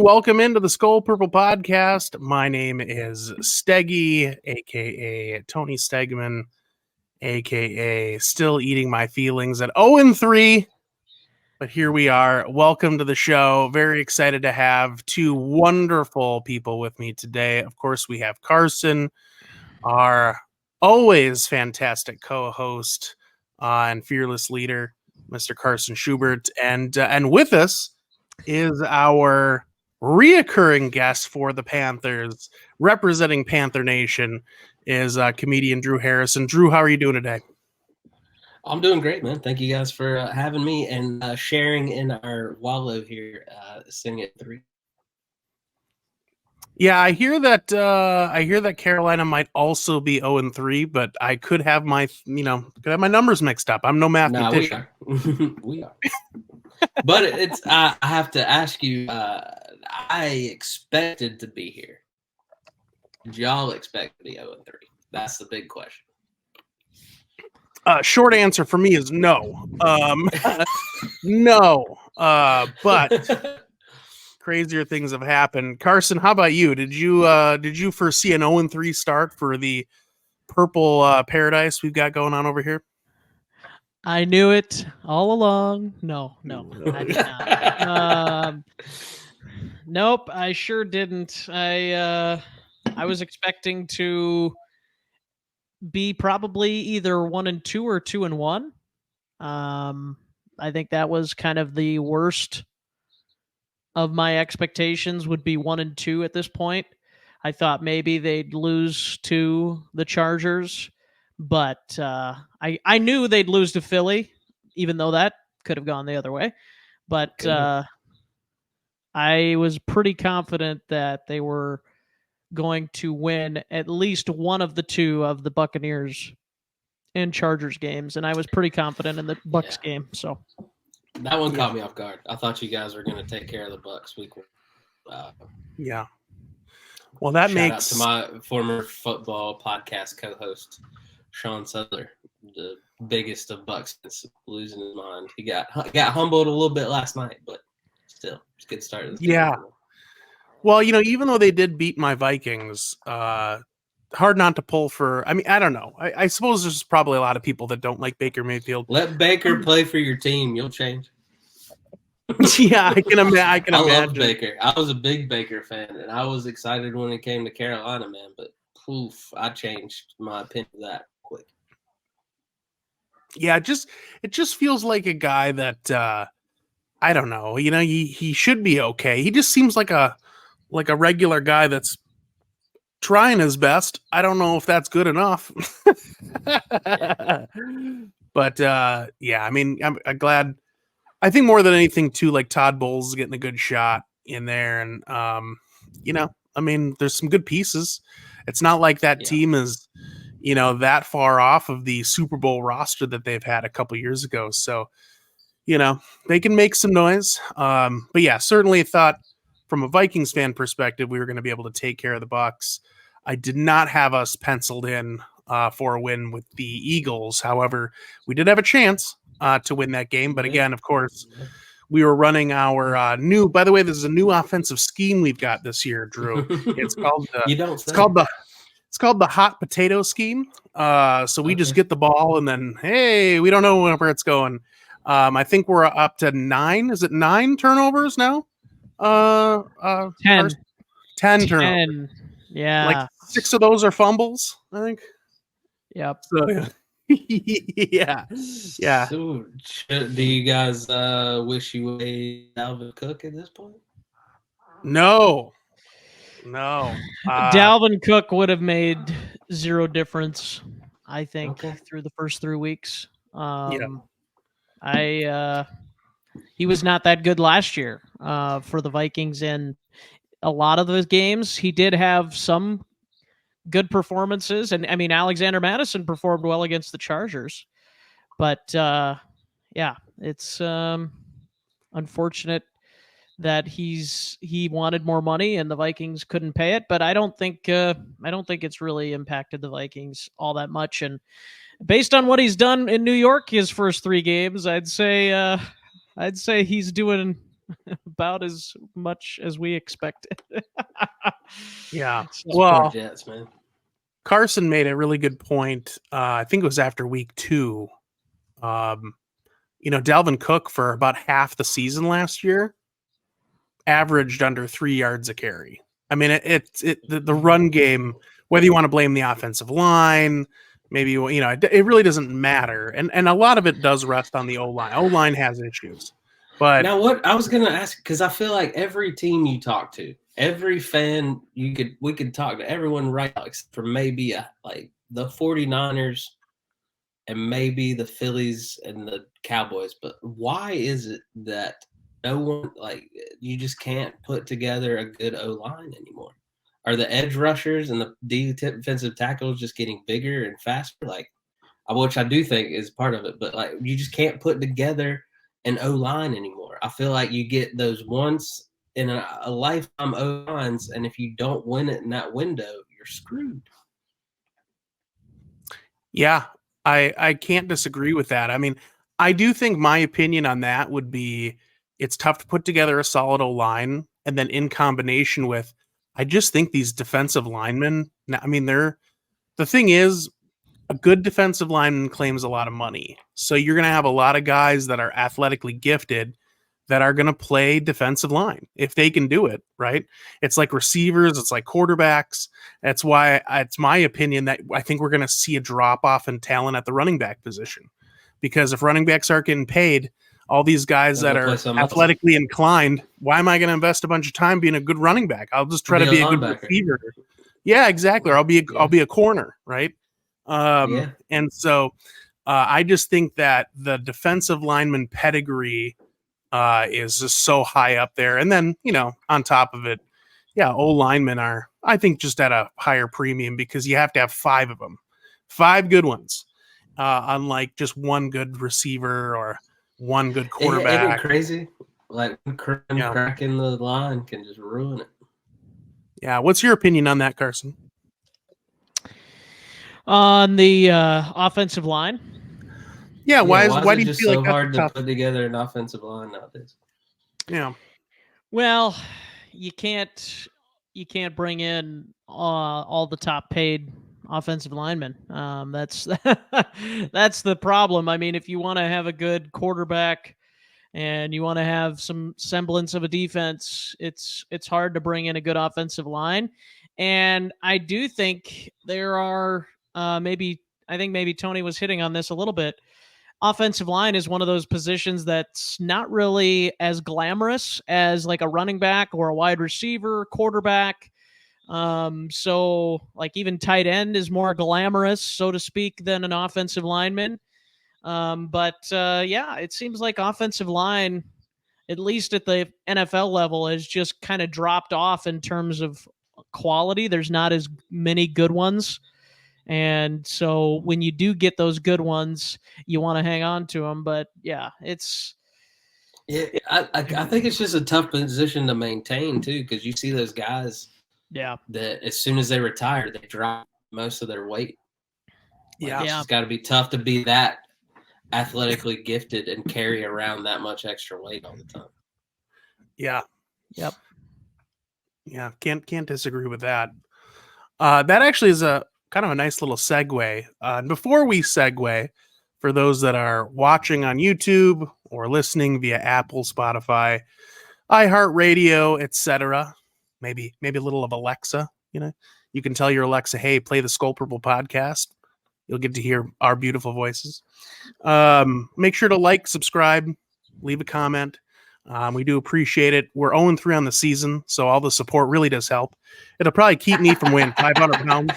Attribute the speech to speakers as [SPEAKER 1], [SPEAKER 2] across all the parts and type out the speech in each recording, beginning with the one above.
[SPEAKER 1] welcome into the Skol Purple Podcast. My name is Steggy, aka Tony Stegman, aka still eating my feelings at 0-3. But here we are. Welcome to the show. Very excited to have two wonderful people with me today. Of course, we have Carson, our always fantastic co-host and fearless leader, Mr. Carson Schubert, and with us is our reoccurring guest for the Panthers, representing Panther Nation, is comedian Drew Harrison. Drew, how are you doing today?
[SPEAKER 2] I'm doing great, man. Thank you guys for having me and sharing in our wallow here, sitting at 3.
[SPEAKER 1] Yeah, I hear that Carolina might also be 0-3, but I could have my numbers mixed up. I'm no mathematician.
[SPEAKER 2] No, we are. But it's I have to ask you. I expected to be here. Did y'all expect to be 0-3? That's the big question.
[SPEAKER 1] Short answer for me is no. No. But crazier things have happened. Carson, how about you? Did you foresee an 0-3 start for the purple paradise we've got going on over here?
[SPEAKER 3] I knew it all along. No, I did not. Nope, I sure didn't. I was expecting to be probably either 1-2 or 2-1. I think that was kind of the worst of my expectations, would be 1-2 at this point. I thought maybe they'd lose to the Chargers, but I knew they'd lose to Philly, even though that could have gone the other way. But I was pretty confident that they were going to win at least one of the two of the Buccaneers and Chargers games, and I was pretty confident in the Bucs game. So
[SPEAKER 2] that one caught me off guard. I thought you guys were going to take care of the Bucs week 1.
[SPEAKER 1] Yeah. Well, that makes
[SPEAKER 2] shout out to my former football podcast co-host, Sean Sutler, the biggest of Bucs fans, losing his mind. He got humbled a little bit last night, but still, it's a good start to the season.
[SPEAKER 1] Yeah. Well, even though they did beat my Vikings, hard not to pull for. I mean, I don't know. I suppose there's probably a lot of people that don't like Baker Mayfield.
[SPEAKER 2] Let Baker play for your team. You'll change.
[SPEAKER 1] Yeah, I can imagine.
[SPEAKER 2] I love Baker. I was a big Baker fan, and I was excited when it came to Carolina, man. But I changed my opinion of that quick.
[SPEAKER 1] Yeah, it just feels like a guy that I don't know. He should be okay. He just seems like a regular guy that's trying his best. I don't know if that's good enough. But I mean, I'm glad. I think more than anything too, like Todd Bowles is getting a good shot in there, and I mean, there's some good pieces. It's not like that team is, that far off of the Super Bowl roster that they've had a couple years ago. So, they can make some noise. But yeah, certainly thought from a Vikings fan perspective, we were going to be able to take care of the Bucs. I did not have us penciled in for a win with the Eagles. However, we did have a chance to win that game. But again, of course, we were running our new. By the way, this is a new offensive scheme we've got this year, Drew. It's called the hot potato scheme. So we just get the ball and then, hey, we don't know where it's going. I think we're up to 9. Is it 9 turnovers now?
[SPEAKER 3] 10
[SPEAKER 1] turnovers.
[SPEAKER 3] Yeah,
[SPEAKER 1] like 6 of those are fumbles, I think.
[SPEAKER 3] Yep.
[SPEAKER 1] So yeah.
[SPEAKER 2] So, do you guys wish you were Dalvin Cook at this point?
[SPEAKER 1] No.
[SPEAKER 3] Dalvin Cook would have made zero difference, I think, through the first 3 weeks. He was not that good last year for the Vikings, and a lot of those games he did have some good performances, and I mean Alexander Mattison performed well against the Chargers, but it's unfortunate that he wanted more money and the Vikings couldn't pay it. But I don't think it's really impacted the Vikings all that much. And based on what he's done in New York his first 3 games, I'd say he's doing about as much as we expected.
[SPEAKER 1] Yeah.
[SPEAKER 3] So-
[SPEAKER 1] Well,
[SPEAKER 2] Poor Jets, man.
[SPEAKER 1] Carson made a really good point. I think it was after week 2. Dalvin Cook for about half the season last year averaged under 3 yards a carry. I mean, the run game, whether you want to blame the offensive line, maybe, it really doesn't matter. And a lot of it does rest on the O-line. O-line has issues. But
[SPEAKER 2] Now, what I was going to ask, because I feel like every team you talk to, every fan we could talk to everyone right now, except for maybe like the 49ers and maybe the Phillies and the Cowboys. But why is it that no one, like, you just can't put together a good O-line anymore? Are the edge rushers and the defensive tackles just getting bigger and faster? Like, which I do think is part of it, but like, you just can't put together an O-line anymore. I feel like you get those once in a lifetime O-lines, and if you don't win it in that window, you're screwed.
[SPEAKER 1] yeah, I can't disagree with that. I mean, I do think my opinion on that would be it's tough to put together a solid O-line, and then in combination with, I just think these defensive linemen, I mean, the thing is, a good defensive lineman claims a lot of money. So you're going to have a lot of guys that are athletically gifted that are going to play defensive line if they can do it, right? It's like receivers, it's like quarterbacks. That's why it's my opinion that I think we're going to see a drop off in talent at the running back position. Because if running backs aren't getting paid, all these guys that are athletically inclined, why am I going to invest a bunch of time being a good running back? I'll just try to be a good receiver. Yeah, exactly. Or I'll be a corner, right? And so I just think that the defensive lineman pedigree is just so high up there. And then, on top of it, O linemen are, I think, just at a higher premium because you have to have 5 of them, 5 good ones, unlike just one good receiver or one good quarterback.
[SPEAKER 2] Isn't it crazy? Like, cracking the line can just ruin it.
[SPEAKER 1] Yeah. What's your opinion on that, Carson?
[SPEAKER 3] On the offensive line?
[SPEAKER 1] Yeah, why do you
[SPEAKER 2] just
[SPEAKER 1] feel
[SPEAKER 2] so
[SPEAKER 1] like
[SPEAKER 2] hard
[SPEAKER 1] that's
[SPEAKER 2] to put together an offensive line nowadays?
[SPEAKER 1] Yeah.
[SPEAKER 3] Well, you can't bring in all the top paid offensive linemen. That's that's the problem. I mean, if you want to have a good quarterback and you want to have some semblance of a defense, it's hard to bring in a good offensive line. And I do think there are I think maybe Tony was hitting on this a little bit. Offensive line is one of those positions that's not really as glamorous as like a running back or a wide receiver, quarterback. So like even tight end is more glamorous, so to speak, than an offensive lineman. But it seems like offensive line, at least at the NFL level, has just kind of dropped off in terms of quality. There's not as many good ones. And so when you do get those good ones, you want to hang on to them. But I
[SPEAKER 2] think it's just a tough position to maintain too, because you see those guys that as soon as they retire, they drop most of their weight. It's got to be tough to be that athletically gifted and carry around that much extra weight all the time.
[SPEAKER 1] Yeah.
[SPEAKER 3] Yep.
[SPEAKER 1] Yeah, can't disagree with that. That actually is a kind of a nice little segue. Before we segue, for those that are watching on YouTube or listening via Apple, Spotify, iHeartRadio, etc., maybe a little of Alexa, you can tell your Alexa, hey, play the Skol Purple podcast. You'll get to hear our beautiful voices. Make sure to like, subscribe, leave a comment. We do appreciate it. We're 0-3 on the season, so all the support really does help. It'll probably keep me from weighing 500 pounds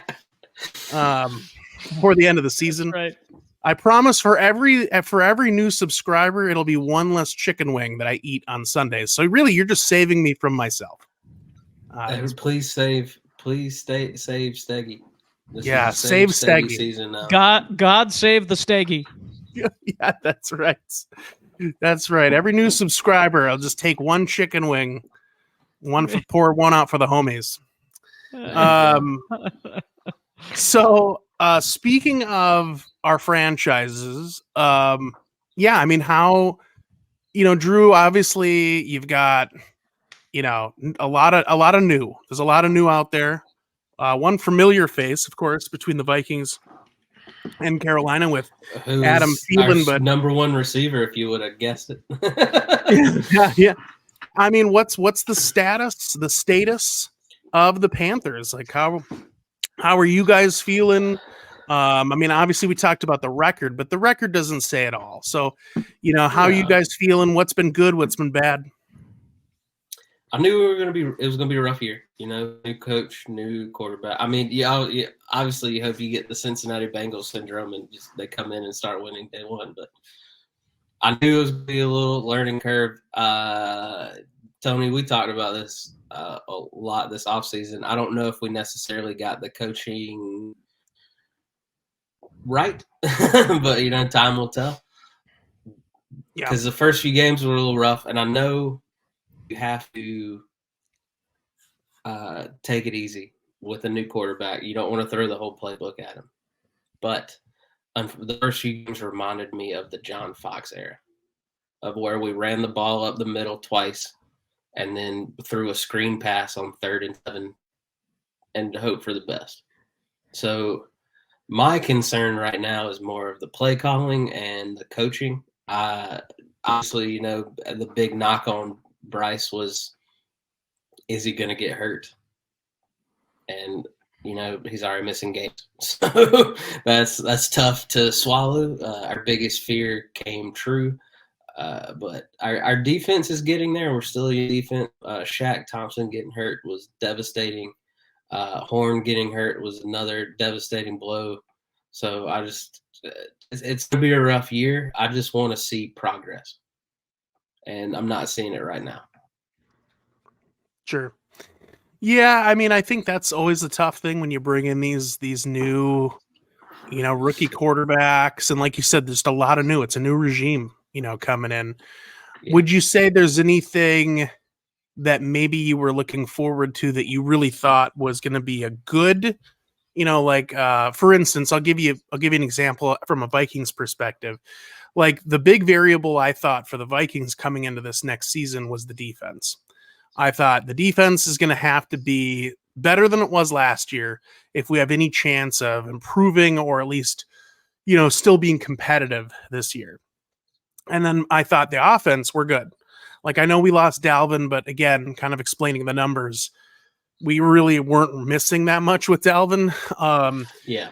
[SPEAKER 1] before the end of the season.
[SPEAKER 3] Right.
[SPEAKER 1] I promise for every new subscriber, it'll be one less chicken wing that I eat on Sundays. So really, you're just saving me from myself.
[SPEAKER 2] Please save Steggy.
[SPEAKER 1] Save Steggy
[SPEAKER 2] season now.
[SPEAKER 3] God save the Steggy.
[SPEAKER 1] Yeah, that's right. That's right. Every new subscriber, I'll just take one chicken wing, pour one out for the homies. So speaking of our franchises, I mean, how Drew, obviously you've got, a lot of new. There's a lot of new out there. One familiar face, of course, between the Vikings and Carolina with Adam
[SPEAKER 2] Who's our
[SPEAKER 1] Thielen, but
[SPEAKER 2] number one receiver, if you would have guessed it.
[SPEAKER 1] yeah. I mean, what's the status of the Panthers? Like how are you guys feeling? I mean, obviously we talked about the record, but the record doesn't say it all. So, how are you guys feeling? What's been good? What's been bad?
[SPEAKER 2] I knew it was gonna be a rough year. New coach, new quarterback. I mean, obviously you hope you get the Cincinnati Bengals syndrome and just they come in and start winning day one. But I knew it was gonna be a little learning curve. Tony, we talked about this a lot this offseason. I don't know if we necessarily got the coaching right, but time will tell.
[SPEAKER 1] Yeah,
[SPEAKER 2] because the first few games were a little rough, and I know you have to take it easy with a new quarterback. You don't want to throw the whole playbook at him. But the first few games reminded me of the John Fox era, of where we ran the ball up the middle twice and then threw a screen pass on 3rd and 7 and hope for the best. So my concern right now is more of the play calling and the coaching. Obviously, the big knock on Bryce was, is he going to get hurt? And he's already missing games, so that's tough to swallow. Our biggest fear came true, but our defense is getting there. We're still a defense. Shaq Thompson getting hurt was devastating. Horn getting hurt was another devastating blow. So it's gonna be a rough year. I just want to see progress, and I'm not seeing it right now.
[SPEAKER 1] sure. Yeah, I mean, I think that's always the tough thing when you bring in these new, rookie quarterbacks, and like you said, there's a lot of new. It's a new regime, coming in. Yeah. Would you say there's anything that maybe you were looking forward to that you really thought was going to be a good, for instance, I'll give you an example from a Vikings perspective. Like the big variable I thought for the Vikings coming into this next season was the defense. I thought the defense is going to have to be better than it was last year if we have any chance of improving or at least, still being competitive this year. And then I thought the offense were good. Like I know we lost Dalvin, but again, kind of explaining the numbers, we really weren't missing that much with Dalvin.
[SPEAKER 2] Yeah.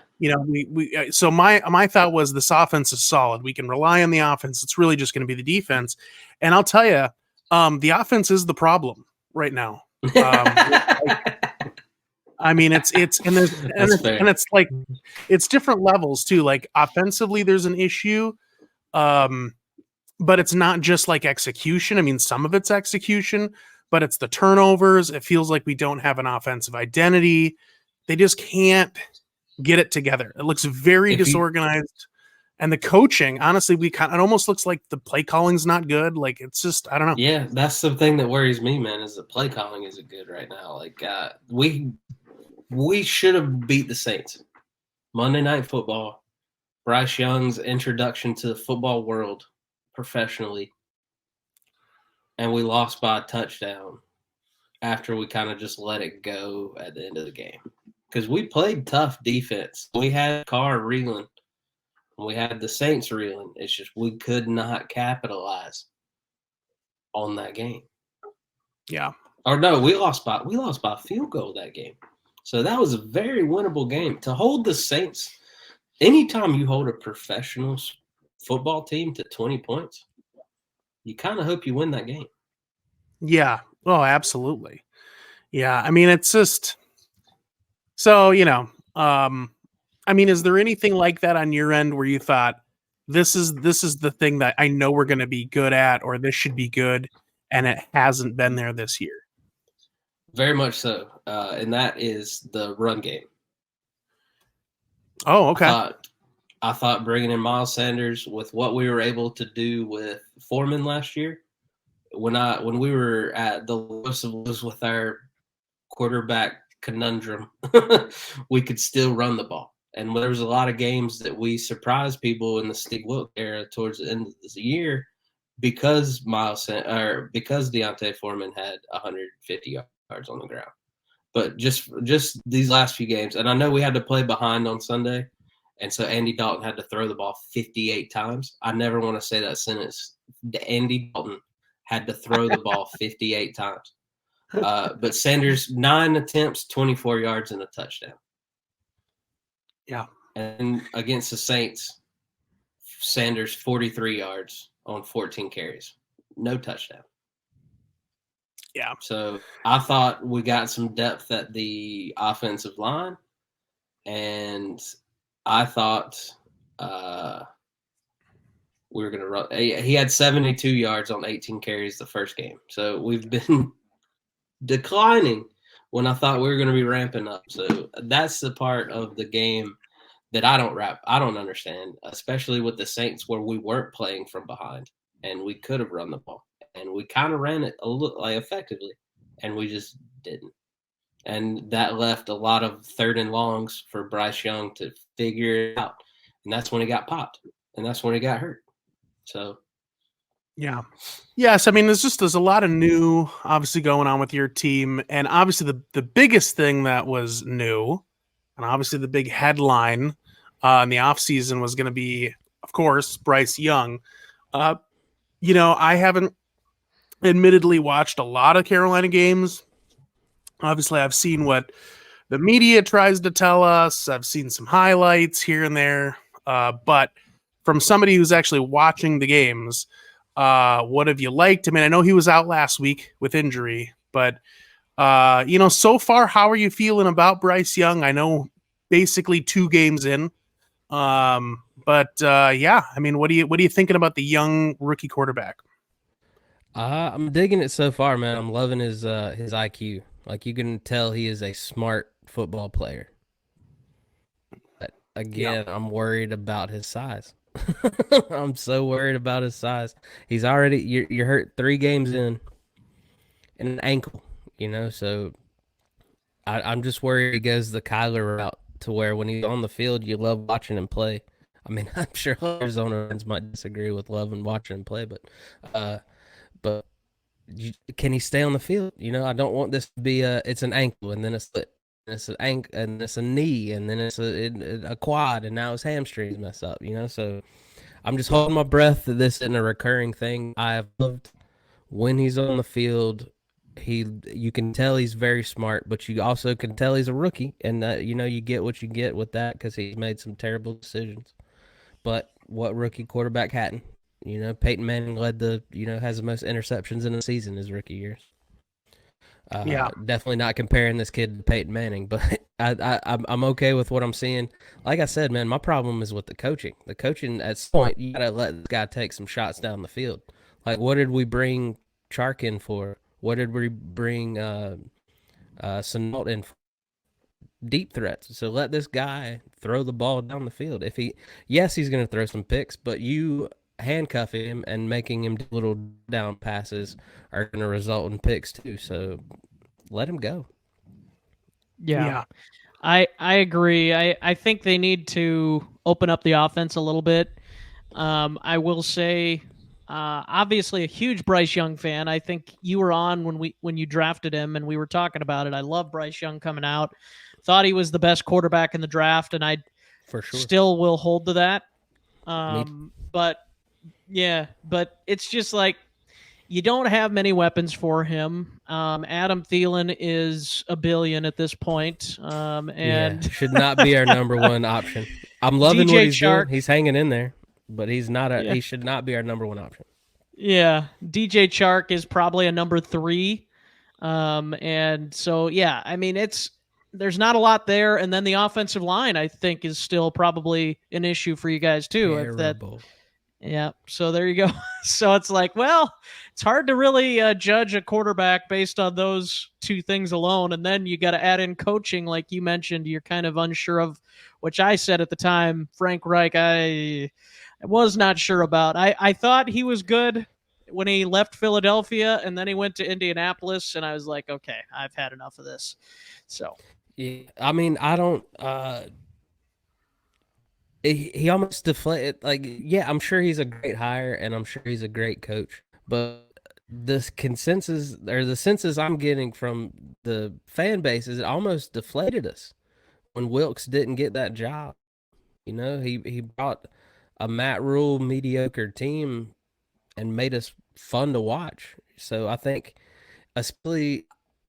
[SPEAKER 1] So my thought was this offense is solid. We can rely on the offense. It's really just going to be the defense. And I'll tell you, the offense is the problem right now. I mean, it's like it's different levels too. Like offensively, there's an issue, but it's not just like execution. I mean, some of it's execution, but it's the turnovers. It feels like we don't have an offensive identity. They just can't get it together. It looks very disorganized. And the coaching, honestly, it almost looks like the play calling's not good. Like it's just, I don't know.
[SPEAKER 2] Yeah, that's the thing that worries me, man, is the play calling isn't good right now. Like we should have beat the Saints. Monday Night Football, Bryce Young's introduction to the football world professionally, and we lost by a touchdown after we kind of just let it go at the end of the game. Because we played tough defense. We had Carr reeling. We had the Saints reeling. It's just we could not capitalize on that game.
[SPEAKER 1] Yeah.
[SPEAKER 2] Or no, we lost by a field goal that game. So that was a very winnable game. To hold the Saints, anytime you hold a professional football team to 20 points, you kind of hope you win that game.
[SPEAKER 1] Yeah. Oh, absolutely. Yeah. I mean, it's just so, I mean, is there anything like that on your end where you thought this is the thing that I know we're going to be good at, or this should be good, and it hasn't been there this year?
[SPEAKER 2] Very much so, and that is the run game.
[SPEAKER 1] Oh, okay.
[SPEAKER 2] I thought bringing in Miles Sanders with what we were able to do with Foreman last year, when we were at the lowest of lows with our quarterback conundrum, we could still run the ball. And there was a lot of games that we surprised people in the Steve Wilk era towards the end of the year because because Deontay Foreman had 150 yards on the ground. But just these last few games, and I know we had to play behind on Sunday, and so Andy Dalton had to throw the ball 58 times. I never want to say that sentence. Andy Dalton had to throw the ball 58 times. But Sanders, 9 attempts, 24 yards, and a touchdown.
[SPEAKER 1] Yeah.
[SPEAKER 2] And against the Saints, Sanders, 43 yards on 14 carries. No touchdown.
[SPEAKER 1] Yeah.
[SPEAKER 2] So I thought we got some depth at the offensive line, and I thought we were going to run. He had 72 yards on 18 carries the first game. So we've been declining when I thought we were going to be ramping up. So that's the part of the game that I don't understand, especially with the Saints where we weren't playing from behind and we could have run the ball. And we kind of ran it a little effectively, and we just didn't. And that left a lot of 3rd and longs for Bryce Young to figure it out. And that's when he got popped, and that's when he got hurt. So,
[SPEAKER 1] yeah. Yes, I mean, there's a lot of new, obviously, going on with your team. And obviously the biggest thing that was new, and obviously the big headline in the offseason was going to be, of course, Bryce Young. I haven't admittedly watched a lot of Carolina games. Obviously, I've seen what the media tries to tell us. I've seen some highlights here and there. But from somebody who's actually watching the games, what have you liked? I mean, I know he was out last week with injury, but so far, how are you feeling about Bryce Young? I know basically 2 games in. But I mean, what are you thinking about the young rookie quarterback?
[SPEAKER 4] I'm digging it so far, man. I'm loving his IQ. Like, you can tell he is a smart football player. But again, I'm worried about his size. I'm so worried about his size. He's already you're hurt 3 games in an ankle, so I'm just worried he goes the Kyler route to where when he's on the field, you love watching him play. I mean, I'm sure Arizona fans might disagree with loving watching him play, but can he stay on the field? I don't want this to be it's an ankle and then a slip, and it's an ankle and it's a knee and then it's a quad and now his hamstrings mess up. So I'm just holding my breath that this isn't a recurring thing. I've loved when he's on the field. You can tell he's very smart, but you also can tell he's a rookie, and you get what you get with that because he's made some terrible decisions. But what rookie quarterback hadn't? Peyton Manning has the most interceptions in a season his rookie years. Definitely not comparing this kid to Peyton Manning, but I'm okay with what I'm seeing. Like I said, man, my problem is with the coaching. The coaching, at some point, you gotta let this guy take some shots down the field. Like, what did we bring Chark in for? What did we bring Sinault in for? Deep threats. So let this guy throw the ball down the field. He's going to throw some picks, but you handcuffing him and making him do little down passes are going to result in picks too. So let him go.
[SPEAKER 3] Yeah. I agree. I think they need to open up the offense a little bit. I will say, obviously a huge Bryce Young fan. I think you were on when you drafted him and we were talking about it. I love Bryce Young coming out. Thought he was the best quarterback in the draft, and I
[SPEAKER 4] for sure
[SPEAKER 3] still will hold to that. But it's just like you don't have many weapons for him. Adam Thielen is $1 billion at this point, and
[SPEAKER 4] should not be our number one option. I'm loving
[SPEAKER 3] DJ
[SPEAKER 4] what he's
[SPEAKER 3] Chark,
[SPEAKER 4] doing. He's hanging in there, but he's not he should not be our number one option.
[SPEAKER 3] Yeah, DJ Chark is probably a number 3, and so I mean there's not a lot there, and then the offensive line I think is still probably an issue for you guys too.
[SPEAKER 4] Terrible.
[SPEAKER 3] So there you go. So it's like, well, it's hard to really judge a quarterback based on those 2 things alone, and then you got to add in coaching, like you mentioned. You're kind of unsure of, which I said at the time, Frank Reich. I was not sure about. I thought he was good when he left Philadelphia, and then he went to Indianapolis, and I was like, okay, I've had enough of this. So.
[SPEAKER 4] Yeah, I mean, I don't. he almost deflated. Like, yeah, I'm sure he's a great hire, and I'm sure he's a great coach. But the consensus or the census I'm getting from the fan base is it almost deflated us when Wilkes didn't get that job. You know, he brought a Matt Rule mediocre team and made us fun to watch. So I think, especially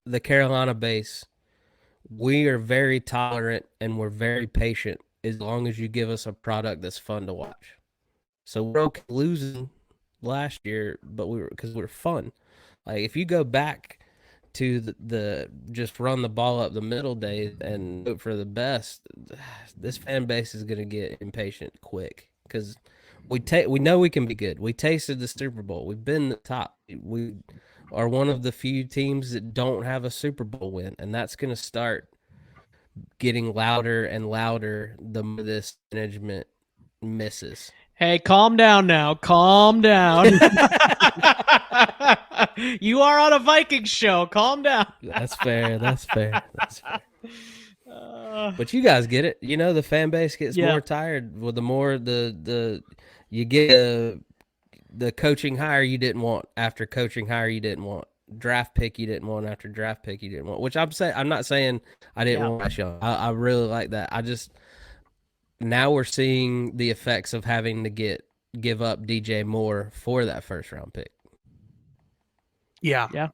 [SPEAKER 4] the Carolina base, we are very tolerant and we're very patient as long as you give us a product that's fun to watch. So we're okay losing last year, but because we're fun. Like if you go back to the just run the ball up the middle days and hope for the best, this fan base is gonna get impatient quick because we know we can be good. We tasted the Super Bowl. We've been the top. We are one of the few teams that don't have a Super Bowl win, and that's gonna start getting louder and louder the more this management misses.
[SPEAKER 3] Hey, calm down now. Calm down. You are on a Vikings show. Calm down.
[SPEAKER 4] That's fair. That's fair. That's fair. But you guys get it. You know, the fan base gets more tired with the more the you get the coaching hire you didn't want after coaching hire you didn't want. Draft pick you didn't want after draft pick you didn't want. Which I'm not saying I didn't want Bryce Young. I really like that. I just now we're seeing the effects of having to give up DJ Moore for that first round pick.
[SPEAKER 1] Yeah. I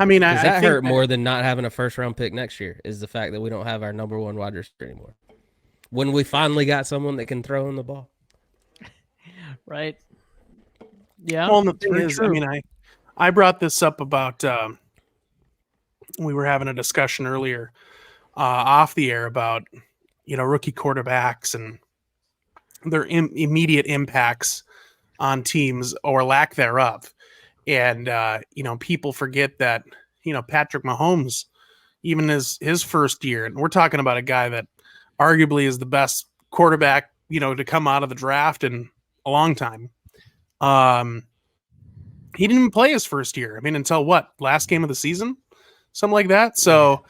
[SPEAKER 1] mean,
[SPEAKER 4] Does that
[SPEAKER 1] I think
[SPEAKER 4] hurt more than not having a first round pick next year? Is the fact that we don't have our number one wide receiver anymore when we finally got someone that can throw in the ball,
[SPEAKER 3] right? Yeah.
[SPEAKER 1] Well, and the thing is, true. I mean, I brought this up about we were having a discussion earlier off the air about rookie quarterbacks and their immediate impacts on teams or lack thereof. And, people forget that, Patrick Mahomes, even his first year, and we're talking about a guy that arguably is the best quarterback, to come out of the draft in a long time. He didn't even play his first year. I mean, until what? Last game of the season? Something like that. So,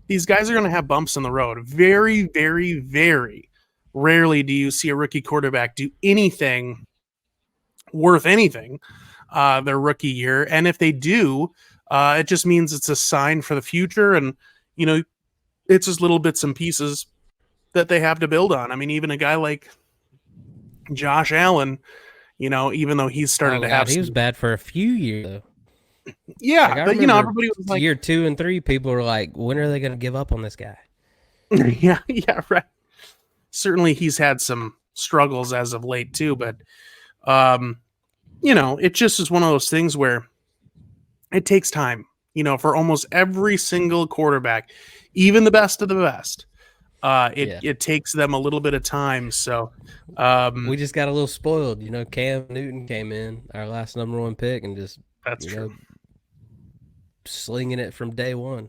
[SPEAKER 1] these guys are going to have bumps in the road. Very, very, very rarely do you see a rookie quarterback do anything worth anything their rookie year. And if they do, it just means it's a sign for the future. And, it's just little bits and pieces that they have to build on. I mean, even a guy like Josh Allen, even though he's started to have
[SPEAKER 4] he was bad for a few years, though.
[SPEAKER 1] Yeah, but everybody was like
[SPEAKER 4] year 2 and 3, people were like, when are they going to give up on this guy?
[SPEAKER 1] yeah, right. Certainly he's had some struggles as of late too, but it just is one of those things where it takes time, for almost every single quarterback, even the best of the best. It takes them a little bit of time. So
[SPEAKER 4] we just got a little spoiled. Cam Newton came in, our last number 1 pick, and just
[SPEAKER 1] that's true.
[SPEAKER 4] Slinging it from day one.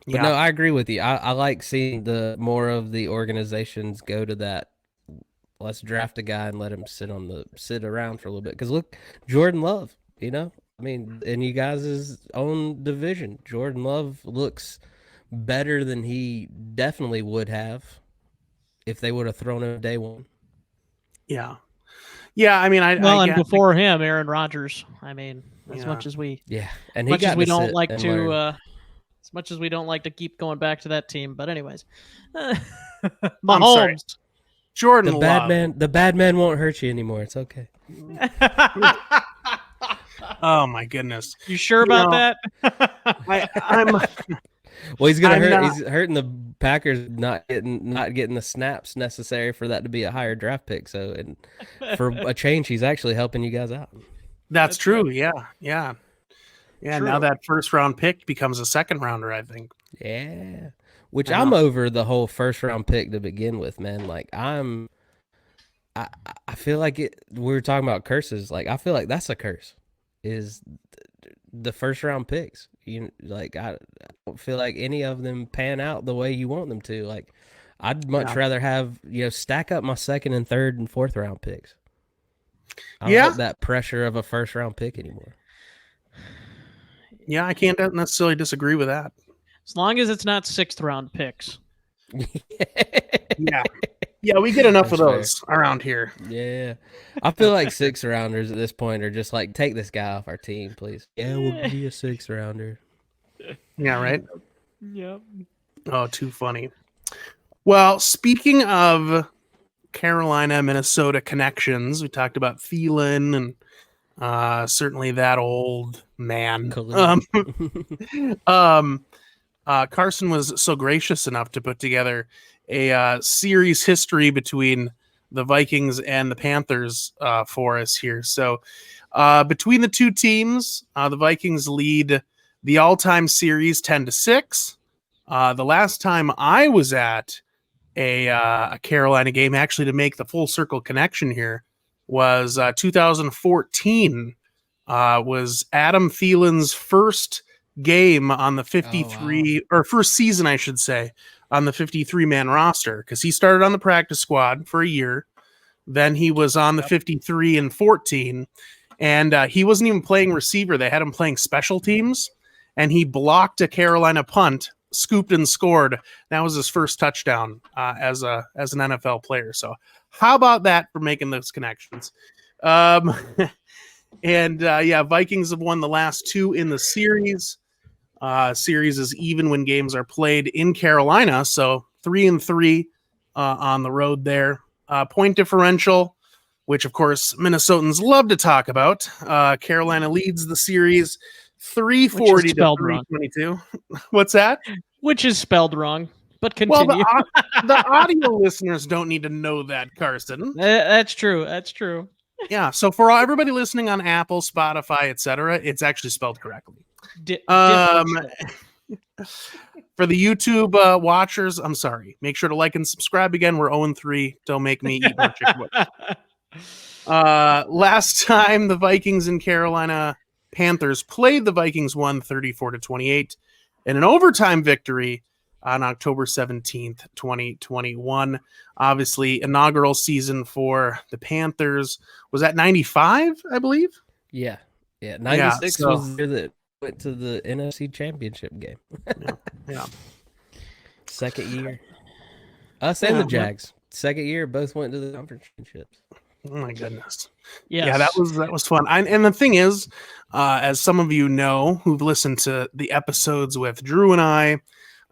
[SPEAKER 4] But no, I agree with you. I like seeing the more of the organizations go to that. Let's draft a guy and let him sit around for a little bit. Because look, Jordan Love, I mean, in you guys' own division, Jordan Love looks better than he definitely would have if they would have thrown him day one.
[SPEAKER 1] Yeah. I mean,
[SPEAKER 3] and before him, Aaron Rodgers. I mean, as much as we,
[SPEAKER 4] and
[SPEAKER 3] much as we don't like to, as much as we don't like to keep going back to that team. But anyways, Mahomes,
[SPEAKER 1] Jordan,
[SPEAKER 4] the bad man won't hurt you anymore. It's okay.
[SPEAKER 1] Oh my goodness!
[SPEAKER 3] You sure about that?
[SPEAKER 1] I'm.
[SPEAKER 4] Well, he's gonna hurt. He's hurting the Packers not getting the snaps necessary for that to be a higher draft pick. So, and for a change, he's actually helping you guys out.
[SPEAKER 1] That's true. Yeah. True. Now that first round pick becomes a second rounder, I think.
[SPEAKER 4] Yeah, which I'm over the whole first round pick to begin with, man. Like I feel like we were talking about curses. Like I feel like that's a curse. Is the first round picks. I don't feel like any of them pan out the way you want them to. Like I'd much rather have, stack up my second and third and fourth round picks. I don't want that pressure of a first round pick anymore.
[SPEAKER 1] Yeah, I can't necessarily disagree with that.
[SPEAKER 3] As long as it's not 6th round picks.
[SPEAKER 1] Yeah, we get enough
[SPEAKER 4] That's
[SPEAKER 1] of those around here.
[SPEAKER 4] Yeah. I feel like 6th rounders at this point are just like, take this guy off our team, please. Yeah, we'll give you a 6th rounder.
[SPEAKER 1] Yeah, right?
[SPEAKER 3] Yep.
[SPEAKER 1] Oh, too funny. Well, speaking of Carolina, Minnesota connections, we talked about Thielen and certainly that old man. Carson was so gracious enough to put together a series history between the Vikings and the Panthers for us here. So between the two teams, the Vikings lead the all-time series 10-6. The last time I was at a Carolina game, actually to make the full circle connection here, was 2014. Was Adam Thielen's first game on the 53 or first season, I should say, on the 53-man roster, because he started on the practice squad for a year. Then he was on the 53 and 14, and he wasn't even playing receiver. They had him playing special teams, and he blocked a Carolina punt, scooped and scored. That was his first touchdown as an NFL player. So how about that for making those connections? And Vikings have won the last two in the series. Series is even when games are played in Carolina, so 3-3 on the road there. Point differential, which of course Minnesotans love to talk about. Carolina leads the series 340 to 322. What's that?
[SPEAKER 3] Which is spelled wrong, but continue.
[SPEAKER 1] Well, the audio listeners don't need to know that, Carson.
[SPEAKER 3] That's true. That's true.
[SPEAKER 1] Yeah, so for everybody listening on Apple, Spotify, etc., it's actually spelled correctly. For the YouTube watchers, I'm sorry. Make sure to like and subscribe again. We're 0-3. Don't make me eat more chicken wings. Last time the Vikings and Carolina Panthers played, the Vikings won 34-28 in an overtime victory on October 17th, 2021. Obviously, inaugural season for the Panthers. Was that 95, I believe?
[SPEAKER 4] Yeah. 96 was the year that went to the NFC Championship game.
[SPEAKER 1] Yeah.
[SPEAKER 4] Second year. Us and the Jags. Second year, both went to the conference championships.
[SPEAKER 1] Oh my goodness.
[SPEAKER 3] Yes.
[SPEAKER 1] Yeah, that was fun. And the thing is, as some of you know who've listened to the episodes with Drew and I,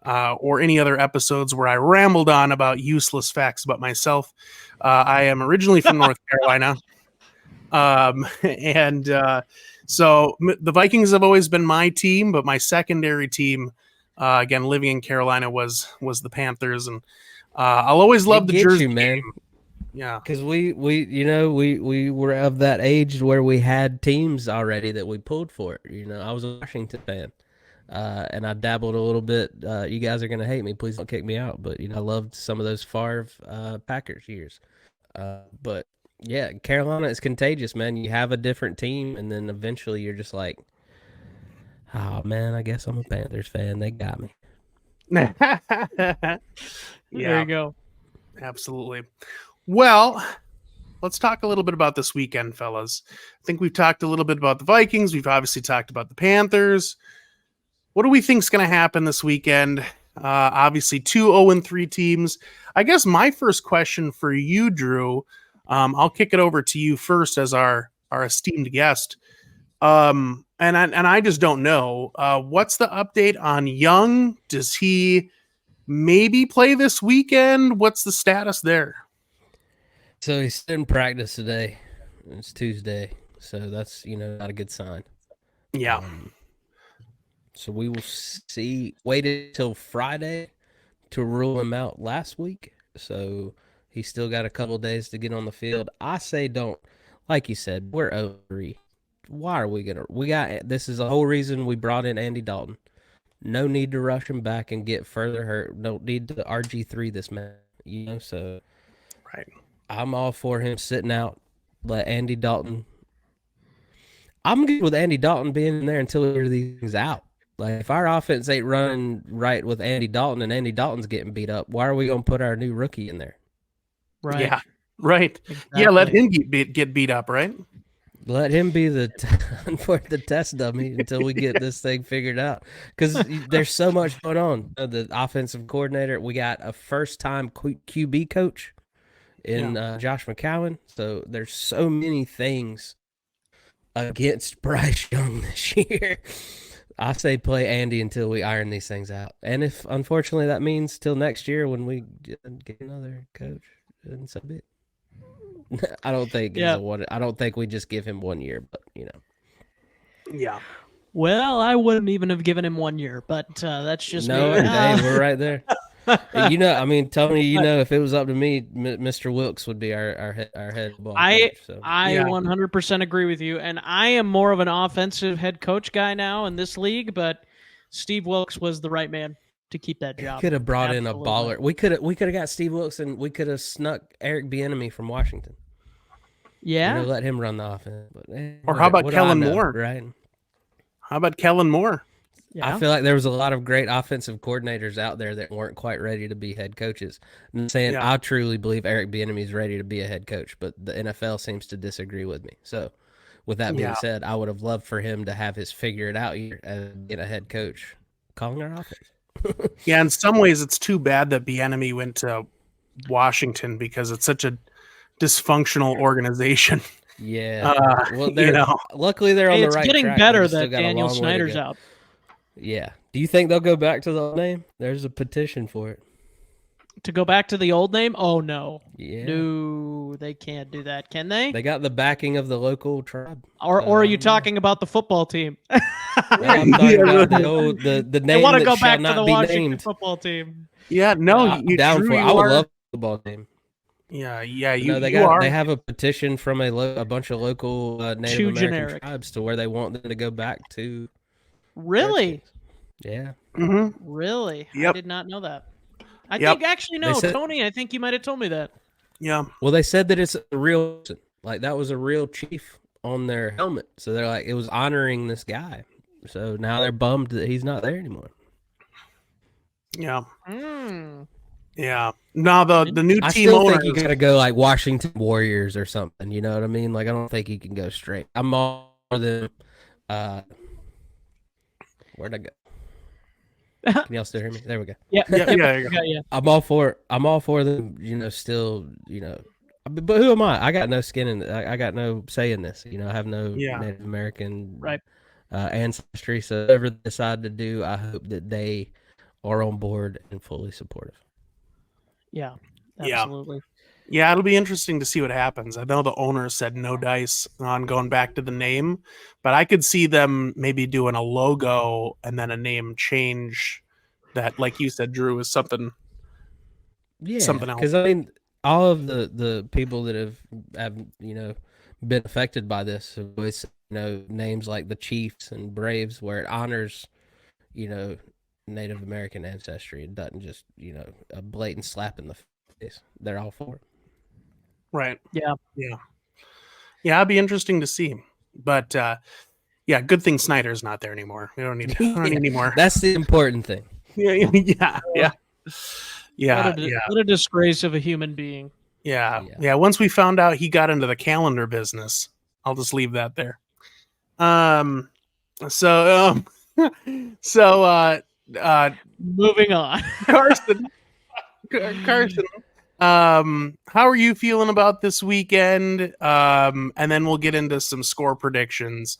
[SPEAKER 1] or any other episodes where I rambled on about useless facts about myself, I am originally from North Carolina. So the Vikings have always been my team, but my secondary team, again, living in Carolina, was the Panthers, and I'll always love the jersey,
[SPEAKER 4] man.
[SPEAKER 1] Game. Yeah,
[SPEAKER 4] because we were of that age where we had teams already that we pulled for. I was a Washington fan, and I dabbled a little bit. You guys are gonna hate me. Please don't kick me out. But I loved some of those Favre Packers years. But yeah, Carolina is contagious, man. You have a different team, and then eventually you're just like, oh man, I guess I'm a Panthers fan. They got me.
[SPEAKER 3] There you go.
[SPEAKER 1] Absolutely. Well, let's talk a little bit about this weekend, fellas. I think we've talked a little bit about the Vikings. We've obviously talked about the Panthers. What do we think is going to happen this weekend? Obviously, 2 0-3 teams. I guess my first question for you, Drew, I'll kick it over to you first as our esteemed guest. And I just don't know. What's the update on Young? Does he maybe play this weekend? What's the status there?
[SPEAKER 4] So he's in practice today. It's Tuesday, so that's not a good sign.
[SPEAKER 1] Yeah.
[SPEAKER 4] So we will see. Waited until Friday to rule him out last week, so he's still got a couple days to get on the field. I say don't. Like you said, we're 0-3. Why are we gonna? This is the whole reason we brought in Andy Dalton. No need to rush him back and get further hurt. Don't need to RG3 this man. So
[SPEAKER 1] right.
[SPEAKER 4] I'm all for him sitting out. Let Andy Dalton. I'm good with Andy Dalton being in there until we hear these things out. Like, if our offense ain't running right with Andy Dalton and Andy Dalton's getting beat up, why are we going to put our new rookie in there?
[SPEAKER 3] Right.
[SPEAKER 1] Yeah. Right. Exactly. Yeah, let him get beat up, right?
[SPEAKER 4] Let him be the the test dummy until we get this thing figured out. Because there's so much going on. The offensive coordinator, we got a first-time QB coach in Josh McCowan. So there's so many things against Bryce Young this year. I say play Andy until we iron these things out. And if, unfortunately, that means till next year when we get another coach, then so be it. I don't think I don't think we just give him 1 year, but
[SPEAKER 1] Yeah.
[SPEAKER 3] Well, I wouldn't even have given him 1 year, but that's just
[SPEAKER 4] no.
[SPEAKER 3] me.
[SPEAKER 4] Hey, we're right there. I mean, Tony, if it was up to me, Mr. Wilkes would be our head ball coach. So.
[SPEAKER 3] I 100% agree with you, and I am more of an offensive head coach guy now in this league, but Steve Wilkes was the right man to keep that job.
[SPEAKER 4] Could have brought in a baller. We could have got Steve Wilkes, and we could have snuck Eric Bieniemy from Washington.
[SPEAKER 3] Yeah,
[SPEAKER 4] let him run the offense. But,
[SPEAKER 1] or how about Kellen Moore?
[SPEAKER 4] Right?
[SPEAKER 1] How about Kellen Moore?
[SPEAKER 3] Yeah.
[SPEAKER 4] I feel like there was a lot of great offensive coordinators out there that weren't quite ready to be head coaches. I'm saying I truly believe Eric Bieniemy is ready to be a head coach, but the NFL seems to disagree with me. So, with that being said, I would have loved for him to have his figure it out year and get a head coach calling our offense.
[SPEAKER 1] Yeah, in some ways, it's too bad that Bieniemy went to Washington because it's such a dysfunctional organization.
[SPEAKER 4] Yeah. Luckily they're on the right track.
[SPEAKER 3] It's getting better that Daniel Snyder's out.
[SPEAKER 4] Yeah. Do you think they'll go back to the old name? There's a petition for it.
[SPEAKER 3] To go back to the old name? Oh, no.
[SPEAKER 4] Yeah.
[SPEAKER 3] No, they can't do that, can they?
[SPEAKER 4] They got the backing of the local tribe.
[SPEAKER 3] Or are you talking about the football team?
[SPEAKER 4] I'm talking about the name.
[SPEAKER 3] They want to go back
[SPEAKER 4] to
[SPEAKER 3] the Washington football team.
[SPEAKER 1] Yeah, no,
[SPEAKER 4] I'm down for it. I would love the football team.
[SPEAKER 1] Yeah,
[SPEAKER 4] they have a petition from a bunch of local Native American tribes to where they want them to go back to.
[SPEAKER 3] Really?
[SPEAKER 4] Yeah.
[SPEAKER 1] Mm-hmm.
[SPEAKER 3] Really?
[SPEAKER 1] Yep.
[SPEAKER 3] I did not know that. I think actually no, Tony. I think you might have told me that.
[SPEAKER 1] Yeah.
[SPEAKER 4] Well, they said that it's a real, like that was a real chief on their helmet, so they're like it was honoring this guy. So now they're bummed that he's not there anymore.
[SPEAKER 1] Yeah.
[SPEAKER 3] Mm.
[SPEAKER 1] Yeah. No, the new team
[SPEAKER 4] I still
[SPEAKER 1] owner.
[SPEAKER 4] think you got to go like Washington Warriors or something. You know what I mean? Like I don't think you can go straight. I'm more than. Where'd I go? Can y'all still hear me? There we go.
[SPEAKER 3] Yeah.
[SPEAKER 1] Yeah.
[SPEAKER 4] I'm all for them. Still. But who am I? I got no skin in. I got no say in this. I have no Native American ancestry. So whatever they decide to do, I hope that they are on board and fully supportive.
[SPEAKER 3] Yeah, absolutely.
[SPEAKER 1] Yeah, it'll be interesting to see what happens. I know the owner said no dice on going back to the name, but I could see them maybe doing a logo and then a name change that, like you said, Drew, is something.
[SPEAKER 4] Yeah,
[SPEAKER 1] something else.
[SPEAKER 4] Because I mean, all of the people that have been affected by this with names like the Chiefs and Braves, where it honors Native American ancestry. It doesn't just a blatant slap in the face. They're all for it.
[SPEAKER 1] Right.
[SPEAKER 3] Yeah.
[SPEAKER 1] It'd be interesting to see. But good thing Snyder's not there anymore. We don't need any more.
[SPEAKER 4] That's the important thing.
[SPEAKER 1] Yeah.
[SPEAKER 3] What a disgrace of a human being.
[SPEAKER 1] Yeah. Once we found out he got into the calendar business, I'll just leave that there.
[SPEAKER 3] Moving on.
[SPEAKER 1] Carson, how are you feeling about this weekend? And then we'll get into some score predictions.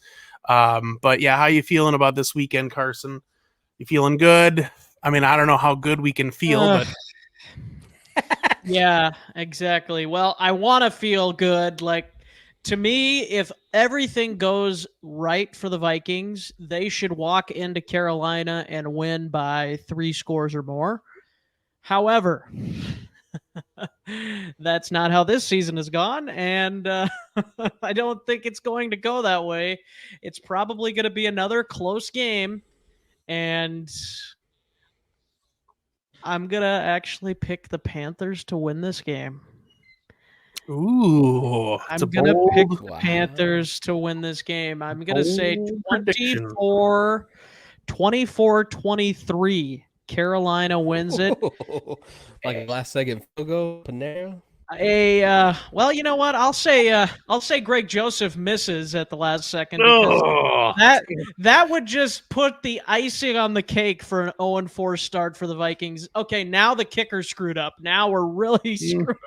[SPEAKER 1] But yeah, how you feeling about this weekend, Carson? You feeling good? I mean, I don't know how good we can feel, but
[SPEAKER 3] yeah, exactly. Well, I want to feel good. Like, to me, if everything goes right for the Vikings, they should walk into Carolina and win by 3 scores or more. However, that's not how this season has gone, and I don't think it's going to go that way. It's probably going to be another close game, and I'm going to actually pick the Panthers to win this game.
[SPEAKER 1] Ooh,
[SPEAKER 3] I'm going to pick the Panthers to win this game. I'm going to say 24-23. Carolina wins it.
[SPEAKER 4] Like a last second field goal, Panera?
[SPEAKER 3] Well, you know what? I'll say Greg Joseph misses at the last second because
[SPEAKER 1] Oh,
[SPEAKER 3] that would just put the icing on the cake for an 0-4 start for the Vikings. Okay, now the kicker screwed up. Now we're really screwed.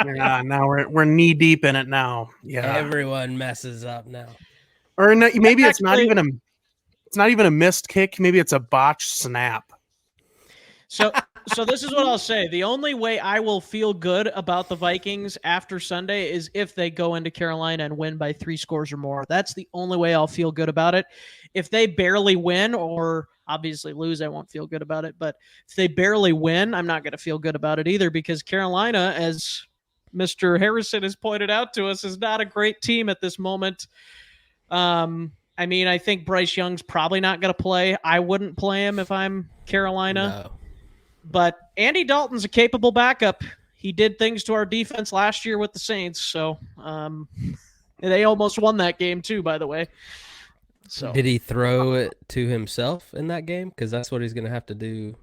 [SPEAKER 1] yeah. Now we're knee deep in it now. Yeah,
[SPEAKER 4] Everyone messes up now.
[SPEAKER 1] or maybe it's not
[SPEAKER 3] Actually-
[SPEAKER 1] even a missed kick. Maybe it's a botched snap.
[SPEAKER 3] So this is what I'll say. The only way I will feel good about the Vikings after Sunday is if they go into Carolina and win by 3 scores or more. That's the only way I'll feel good about it. If they barely win or obviously lose, I won't feel good about it. But if they barely win, I'm not going to feel good about it either because Carolina, as Mr. Harrison has pointed out to us, is not a great team at this moment. I mean, I think Bryce Young's probably not going to play. I wouldn't play him if I'm Carolina.
[SPEAKER 4] No.
[SPEAKER 3] But Andy Dalton's a capable backup. He did things to our defense last year with the Saints, so they almost won that game too, by the way. So
[SPEAKER 4] Did he throw it to himself in that game? Because that's what he's going to have to do.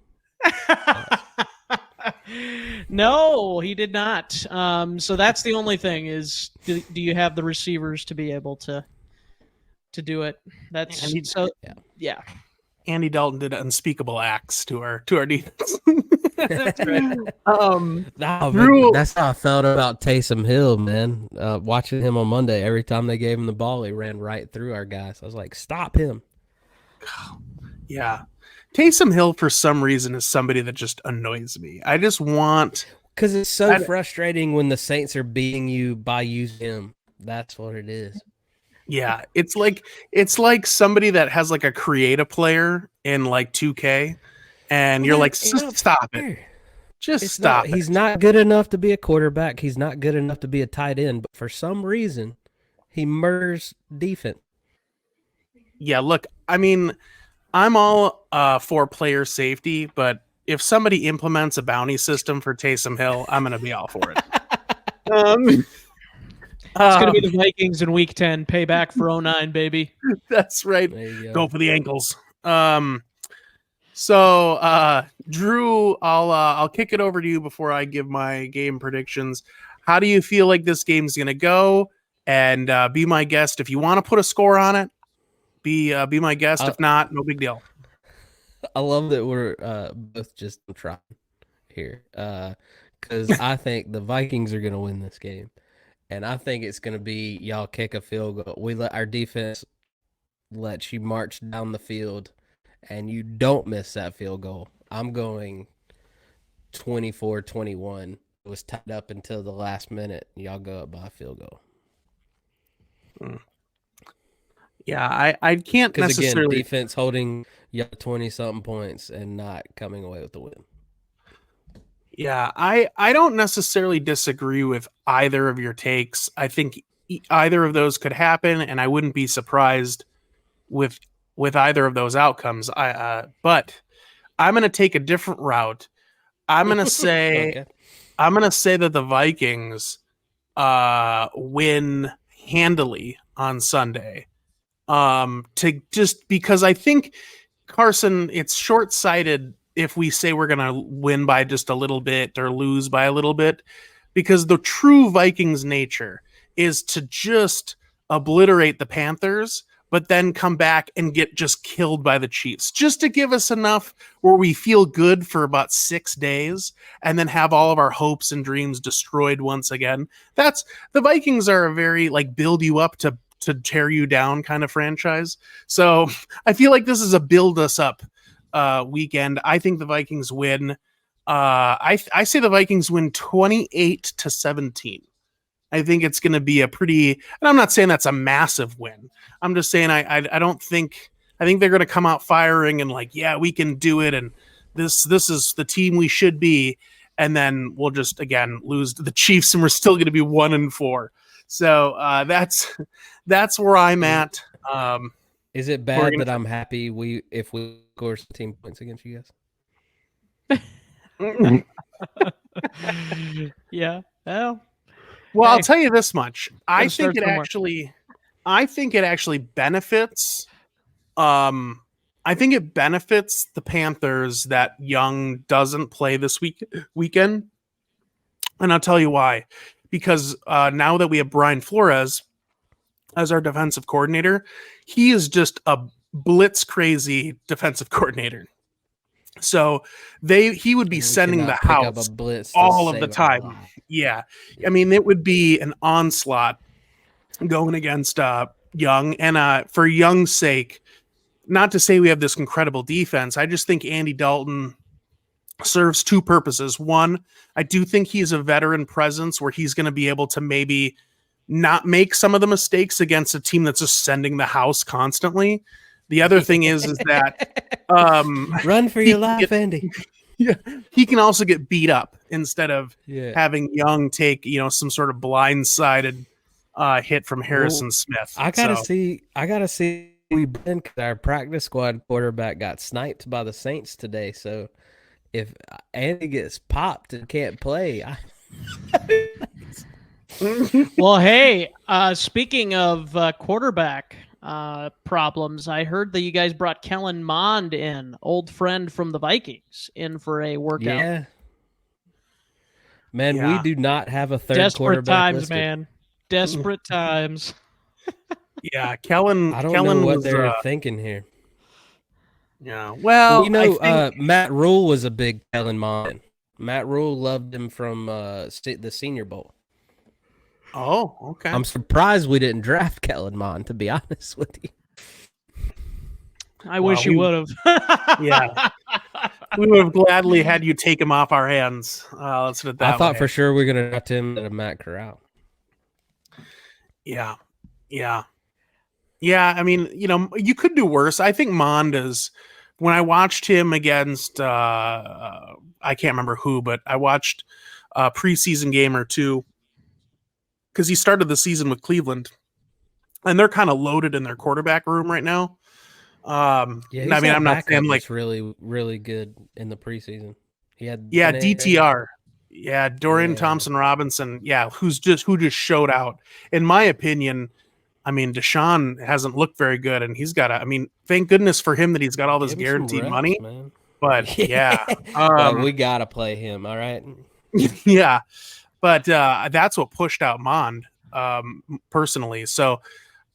[SPEAKER 3] No, he did not. So that's the only thing is, do you have the receivers to be able to do it? That's yeah.
[SPEAKER 1] Andy Dalton did unspeakable acts to our defense.
[SPEAKER 3] That's right.
[SPEAKER 4] That's how I felt about Taysom Hill, man. Watching him on Monday, every time they gave him the ball, he ran right through our guys. I was like, stop him.
[SPEAKER 1] Yeah. Taysom Hill, for some reason, is somebody that just annoys me. I just want...
[SPEAKER 4] Because it's so frustrating when the Saints are beating you by using him. That's what it is.
[SPEAKER 1] Yeah, it's like somebody that has like a creative player in like 2K, and you're like, stop it. Just stop it.
[SPEAKER 4] He's not good enough to be a quarterback. He's not good enough to be a tight end. But for some reason, he murders defense.
[SPEAKER 1] Yeah, look, I mean, I'm all for player safety, but if somebody implements a bounty system for Taysom Hill, I'm going to be all for it.
[SPEAKER 3] It's going to be the Vikings in Week 10. Payback for 09, baby.
[SPEAKER 1] That's right. Go for the ankles. So, Drew, I'll kick it over to you before I give my game predictions. How do you feel like this game's going to go? And be my guest if you want to put a score on it. Be my guest. If not, no big deal.
[SPEAKER 4] I love that we're both just trying here because I think the Vikings are going to win this game. And I think it's going to be y'all kick a field goal. We let our defense let you march down the field, and you don't miss that field goal. I'm going 24-21. It was tied up until the last minute. Y'all go up by a field goal.
[SPEAKER 1] Yeah, I can't necessarily...
[SPEAKER 4] Again, defense holding y'all 20-something points and not coming away with the win.
[SPEAKER 1] Yeah, I don't necessarily disagree with either of your takes. I think either of those could happen, and I wouldn't be surprised with either of those outcomes. But I'm going to take a different route. I'm going to say I'm going to say that the Vikings win handily on Sunday. To just because I think Carson, it's short-sighted if we say we're going to win by just a little bit or lose by a little bit, because the true Vikings nature is to just obliterate the Panthers, but then come back and get just killed by the Chiefs, just to give us enough where we feel good for about 6 days and then have all of our hopes and dreams destroyed once again. That's the Vikings are a very like build you up to tear you down kind of franchise. So I feel like this is a build us up weekend. I think the Vikings win. I say the Vikings win 28-17. I think it's going to be a pretty, and I'm not saying that's a massive win. I'm just saying I don't think, I think they're going to come out firing and like, yeah, we can do it, and this is the team we should be, and then we'll just again lose to the Chiefs, and we're still going to be 1-4. So that's where I'm at.
[SPEAKER 4] Is it bad that I'm happy if we score 17 points against you guys?
[SPEAKER 3] Yeah. Well,
[SPEAKER 1] hey, I'll tell you this much. I think it actually benefits. I think it benefits the Panthers that Young doesn't play this weekend, And I'll tell you why. Because now that we have Brian Flores as our defensive coordinator, he is just a blitz crazy defensive coordinator. So he would be
[SPEAKER 4] We
[SPEAKER 1] sending the
[SPEAKER 4] cannot pick up a
[SPEAKER 1] house
[SPEAKER 4] blitz to
[SPEAKER 1] all of the
[SPEAKER 4] save our
[SPEAKER 1] time.
[SPEAKER 4] life.
[SPEAKER 1] Yeah. I mean, it would be an onslaught going against Young. And for Young's sake, not to say we have this incredible defense, I just think Andy Dalton serves two purposes. One, I do think he's a veteran presence where he's going to be able to maybe not make some of the mistakes against a team that's just sending the house constantly. The other thing is that
[SPEAKER 4] Run for your life, Andy.
[SPEAKER 1] Yeah, he can also get beat up instead of
[SPEAKER 4] Yeah.
[SPEAKER 1] having Young take some sort of blindsided hit from Harrison Smith.
[SPEAKER 4] I gotta see. We've been, because our practice squad quarterback got sniped by the Saints today. So if Andy gets popped and can't play,
[SPEAKER 3] Well, hey, speaking of quarterback problems, I heard that you guys brought Kellen Mond in, old friend from the Vikings, in for a workout.
[SPEAKER 4] yeah, man,
[SPEAKER 1] Yeah.
[SPEAKER 4] we do not have a third
[SPEAKER 3] Desperate
[SPEAKER 4] quarterback
[SPEAKER 3] times,
[SPEAKER 4] listed.
[SPEAKER 3] man. Desperate times.
[SPEAKER 1] Yeah, Kellen.
[SPEAKER 4] I don't
[SPEAKER 1] Kellen
[SPEAKER 4] know what
[SPEAKER 1] was,
[SPEAKER 4] they're thinking here.
[SPEAKER 1] Yeah, well,
[SPEAKER 4] You know,
[SPEAKER 1] I think,
[SPEAKER 4] Matt Rule was a big Kellen Mond. Matt Rule loved him from the Senior Bowl.
[SPEAKER 1] oh, okay.
[SPEAKER 4] I'm surprised we didn't draft Kellen Mond, to be honest with you.
[SPEAKER 3] I wish you would have.
[SPEAKER 1] Yeah. We would have gladly had you take him off our hands. Let's put it that
[SPEAKER 4] I thought
[SPEAKER 1] way.
[SPEAKER 4] for sure we were going to draft him at a Matt Corral.
[SPEAKER 1] Yeah. I mean, you could do worse. I think Mond is. When I watched him against, I can't remember who, but I watched a preseason game or two because he started the season with Cleveland, and they're kind of loaded in their quarterback room right now.
[SPEAKER 4] Yeah,
[SPEAKER 1] I mean, I'm not saying like
[SPEAKER 4] really, really good in the preseason. He had
[SPEAKER 1] DTR, Dorian
[SPEAKER 4] Yeah.
[SPEAKER 1] Thompson Robinson, who just showed out. In my opinion, I mean, Deshaun hasn't looked very good, and he's got I mean, thank goodness for him that he's got all this
[SPEAKER 4] Give him some
[SPEAKER 1] guaranteed
[SPEAKER 4] reps,
[SPEAKER 1] money.
[SPEAKER 4] man.
[SPEAKER 1] But
[SPEAKER 4] Like, we gotta play him. All right.
[SPEAKER 1] yeah, but that's what pushed out Mond personally. So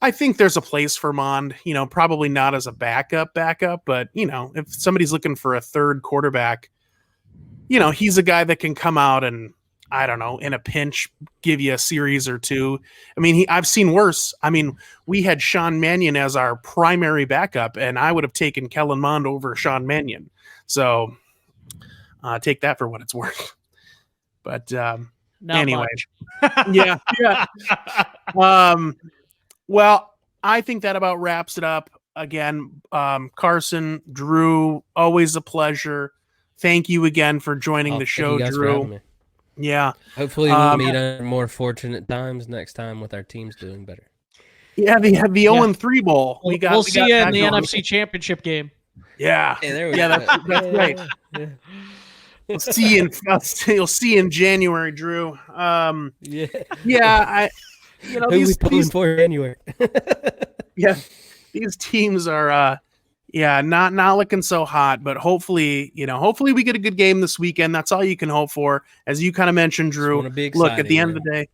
[SPEAKER 1] I think there's a place for Mond. Probably not as a backup, but if somebody's looking for a third quarterback, he's a guy that can come out and, I don't know, in a pinch, give you a series or two. I mean, I've seen worse. I mean, we had Sean Mannion as our primary backup, and I would have taken Kellen Mond over Sean Mannion. So take that for what it's worth. But
[SPEAKER 3] Not
[SPEAKER 1] anyway,
[SPEAKER 3] much.
[SPEAKER 1] yeah. Well, I think that about wraps it up. Again, Carson, Drew, always a pleasure. Thank you again for joining the
[SPEAKER 4] Thank
[SPEAKER 1] show,
[SPEAKER 4] you guys for
[SPEAKER 1] Drew.
[SPEAKER 4] having me.
[SPEAKER 1] Yeah.
[SPEAKER 4] Hopefully we'll meet under more fortunate times next time with our teams doing better.
[SPEAKER 1] Yeah, the 0-3 bowl.
[SPEAKER 3] We'll see you in the
[SPEAKER 1] going.
[SPEAKER 3] NFC Championship game.
[SPEAKER 1] Yeah.
[SPEAKER 4] Hey, there we
[SPEAKER 1] Yeah,
[SPEAKER 4] go.
[SPEAKER 1] that's right.
[SPEAKER 4] Yeah.
[SPEAKER 1] We'll see you you'll see you in January, Drew.
[SPEAKER 4] Yeah.
[SPEAKER 1] Yeah,
[SPEAKER 4] Who we pulling for January?
[SPEAKER 1] these teams are not looking so hot, but hopefully we get a good game this weekend. That's all you can hope for. As you kind of mentioned, Drew, look, at the end of the day,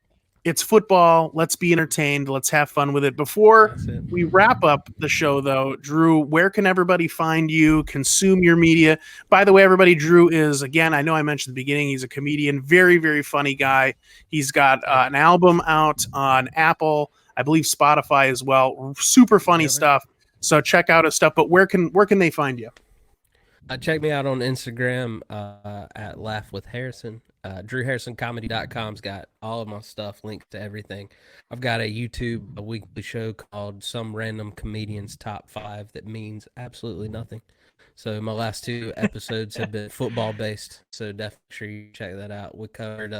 [SPEAKER 1] it's football. Let's be entertained. Let's have fun with it. Before we wrap up the show, though, Drew, where can everybody find you, consume your media? By the way, everybody, Drew is, again, I know I mentioned at the beginning, he's a comedian, very, very funny guy. He's got an album out on Apple, I believe Spotify as well. Super funny stuff. So check out his stuff. But where can they find you?
[SPEAKER 4] Check me out on Instagram at Laugh with Harrison. DrewHarrisonComedy.com's got all of my stuff linked to everything. I've got a weekly show called Some Random Comedian's Top 5 that means absolutely nothing. So my last 2 episodes have been football based. So definitely sure you check that out. We covered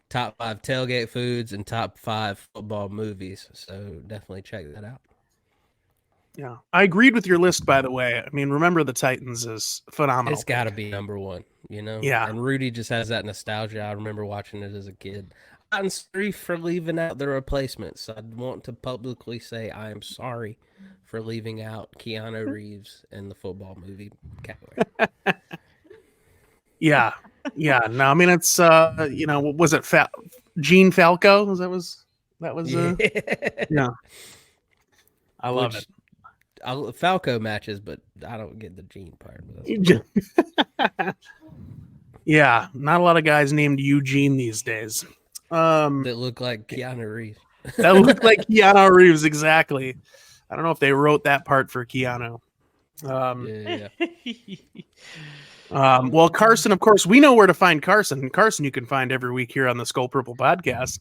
[SPEAKER 4] top 5 tailgate foods and top 5 football movies. So definitely check that out.
[SPEAKER 1] Yeah, I agreed with your list, by the way. I mean, Remember the Titans is phenomenal.
[SPEAKER 4] It's got to be number 1,
[SPEAKER 1] Yeah.
[SPEAKER 4] And Rudy just has that nostalgia. I remember watching it as a kid. I'm sorry for leaving out the replacements. I want to publicly say I am sorry for leaving out Keanu Reeves in the football movie category.
[SPEAKER 1] Yeah, Yeah, no, I mean it's what was it? Gene Falco? That was yeah. I love
[SPEAKER 4] Which,
[SPEAKER 1] it.
[SPEAKER 4] Falco matches, but I don't get the Gene part.
[SPEAKER 1] Yeah, not a lot of guys named Eugene these days.
[SPEAKER 4] That look like Keanu Reeves.
[SPEAKER 1] That looked like Keanu Reeves, exactly. I don't know if they wrote that part for Keanu.
[SPEAKER 4] Yeah.
[SPEAKER 1] Well, Carson, of course, we know where to find Carson. Carson, you can find every week here on the Skol Purple podcast.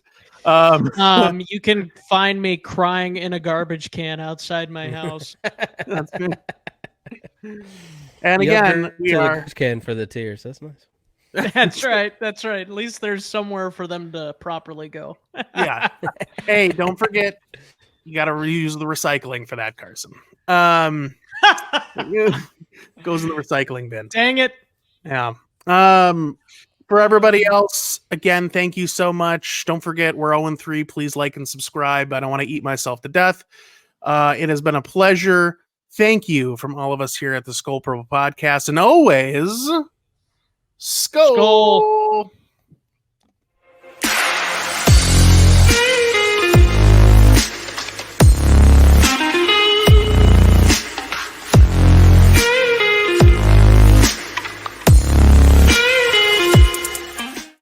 [SPEAKER 3] You can find me crying in a garbage can outside my house.
[SPEAKER 1] That's good. And
[SPEAKER 4] You
[SPEAKER 1] again,
[SPEAKER 4] upgrade
[SPEAKER 1] we
[SPEAKER 4] to the
[SPEAKER 1] are.
[SPEAKER 4] garbage can for the tears. That's nice.
[SPEAKER 3] That's right. That's right. At least there's somewhere for them to properly go.
[SPEAKER 1] Yeah. Hey, don't forget, you got to reuse the recycling for that, Carson. Goes in the recycling bin.
[SPEAKER 3] Dang it.
[SPEAKER 1] Yeah. For everybody else, again, thank you so much. Don't forget, we're 0-3. Please like and subscribe. I don't want to eat myself to death. It has been a pleasure. Thank you from all of us here at the Skol Purple Podcast. And always, Skol!